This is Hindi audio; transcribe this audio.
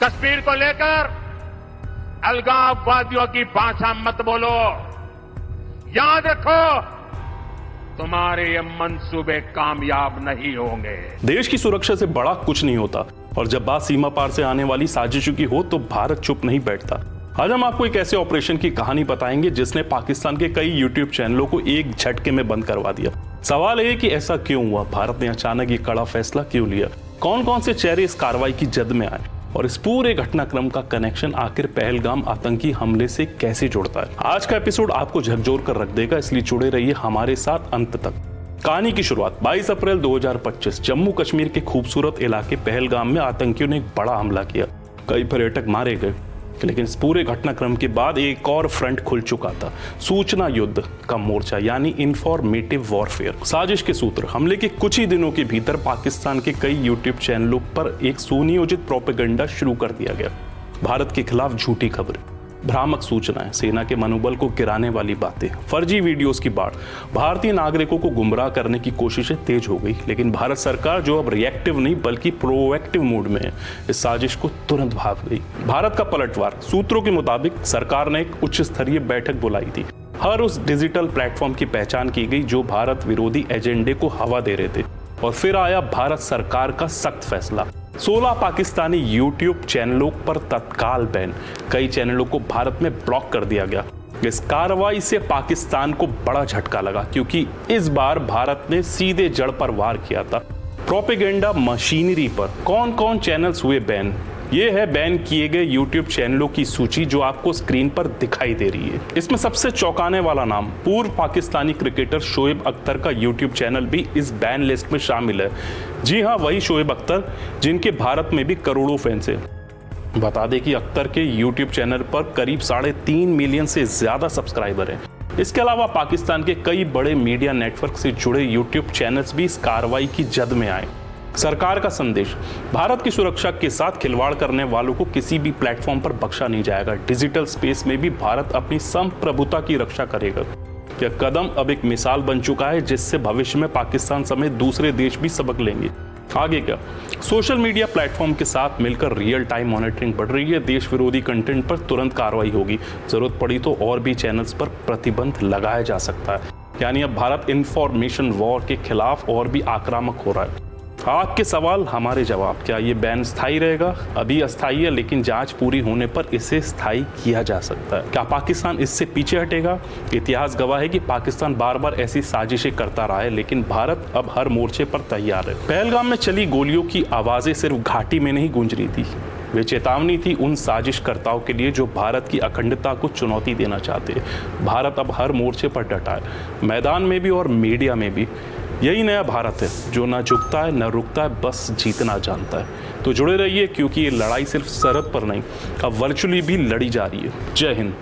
कश्मीर को लेकर अलगाववादियों की भाषा मत बोलो। याद रखो, तुम्हारे ये मंसूबे कामयाब नहीं होंगे। देश की सुरक्षा से बड़ा कुछ नहीं होता, और जब बात सीमा पार से आने वाली साजिशों की हो तो भारत चुप नहीं बैठता। आज हम आपको एक ऐसे ऑपरेशन की कहानी बताएंगे जिसने पाकिस्तान के कई यूट्यूब चैनलों को एक झटके में बंद करवा दिया। सवाल है कि ऐसा क्यों हुआ, भारत ने अचानक ये कड़ा फैसला क्यों लिया, कौन कौन से चेहरे इस कार्रवाई की जद में आए, और इस पूरे घटनाक्रम का कनेक्शन आखिर पहलगाम आतंकी हमले से कैसे जुड़ता है। आज का एपिसोड आपको झकझोर कर रख देगा, इसलिए जुड़े रहिए हमारे साथ अंत तक। कहानी की शुरुआत 22 अप्रैल 2025 जम्मू कश्मीर के खूबसूरत इलाके पहलगाम में आतंकियों ने एक बड़ा हमला किया। कई पर्यटक मारे गए, लेकिन इस पूरे घटनाक्रम के बाद एक और फ्रंट खुल चुका था, सूचना युद्ध का मोर्चा, यानी इंफॉर्मेटिव वॉरफेयर। साजिश के सूत्र, हमले के कुछ ही दिनों के भीतर पाकिस्तान के कई यूट्यूब चैनलों पर एक सुनियोजित प्रोपेगेंडा शुरू कर दिया गया। भारत के खिलाफ झूठी खबरें, भ्रामक सूचनाएं, सेना के मनोबल को गिराने वाली बातें, फर्जी वीडियोस की बाढ़, भारतीय नागरिकों को गुमराह करने की कोशिशें तेज हो गई। लेकिन भारत सरकार, जो अब रिएक्टिव नहीं बल्कि प्रोएक्टिव मोड में है, इस साजिश को तुरंत भाग गई। भारत का पलटवार, सूत्रों के मुताबिक सरकार ने एक उच्च स्तरीय बैठक बुलाई थी। हर उस डिजिटल प्लेटफॉर्म की पहचान की गई जो भारत विरोधी एजेंडे को हवा दे रहे थे, और फिर आया भारत सरकार का सख्त फैसला। 16 पाकिस्तानी यूट्यूब चैनलों पर तत्काल बैन, कई चैनलों को भारत में ब्लॉक कर दिया गया। इस कार्रवाई से पाकिस्तान को बड़ा झटका लगा, क्योंकि इस बार भारत ने सीधे जड़ पर वार किया था, प्रोपेगेंडा मशीनरी पर। कौन कौन चैनल्स हुए बैन? ये है बैन किए गए यूट्यूब चैनलों की सूची जो आपको स्क्रीन पर दिखाई दे रही है। इसमें सबसे चौंकाने वाला नाम, पूर्व पाकिस्तानी क्रिकेटर शोएब अख्तर का यूट्यूब चैनल भी इस बैन लिस्ट में शामिल है। जी हाँ, वही शोएब अख्तर जिनके भारत में भी करोड़ों फैंस हैं। बता दें कि अख्तर के यूट्यूब चैनल पर करीब 3.5 मिलियन से ज्यादा सब्सक्राइबर हैं। इसके अलावा पाकिस्तान के कई बड़े मीडिया नेटवर्क से जुड़े यूट्यूब चैनल्स भी इस कार्रवाई की जद में आए। सरकार का संदेश, भारत की सुरक्षा के साथ खिलवाड़ करने वालों को किसी भी प्लेटफॉर्म पर बख्शा नहीं जाएगा। डिजिटल स्पेस में भी भारत अपनी संप्रभुता की रक्षा करेगा। यह कदम अब एक मिसाल बन चुका है, जिससे भविष्य में पाकिस्तान समेत दूसरे देश भी सबक लेंगे। आगे क्या? सोशल मीडिया प्लेटफॉर्म के साथ मिलकर रियल टाइम मॉनिटरिंग बढ़ रही है। देश विरोधी कंटेंट पर तुरंत कार्रवाई होगी, जरूरत पड़ी तो और भी चैनल्स पर प्रतिबंध लगाया जा सकता है। यानी अब भारत इंफॉर्मेशन वॉर के खिलाफ और भी आक्रामक हो रहा है। आपके सवाल, हमारे जवाब। क्या ये बैन स्थायी रहेगा? अभी अस्थायी है, लेकिन जांच पूरी होने पर इसे स्थायी किया जा सकता है। क्या पाकिस्तान इससे पीछे हटेगा? इतिहास गवाह है कि पाकिस्तान बार बार ऐसी साजिशें करता रहा है, लेकिन भारत अब हर मोर्चे पर तैयार है। पहलगाम में चली गोलियों की आवाजें सिर्फ घाटी में नहीं गूंज रही थी, वे चेतावनी थी उन साजिशकर्ताओं के लिए जो भारत की अखंडता को चुनौती देना चाहते हैं। भारत अब हर मोर्चे पर डटा है, मैदान में भी और मीडिया में भी। यही नया भारत है, जो ना झुकता है न रुकता है, बस जीतना जानता है। तो जुड़े रहिए, क्योंकि ये लड़ाई सिर्फ सरहद पर नहीं, अब वर्चुअली भी लड़ी जा रही है। जय हिंद।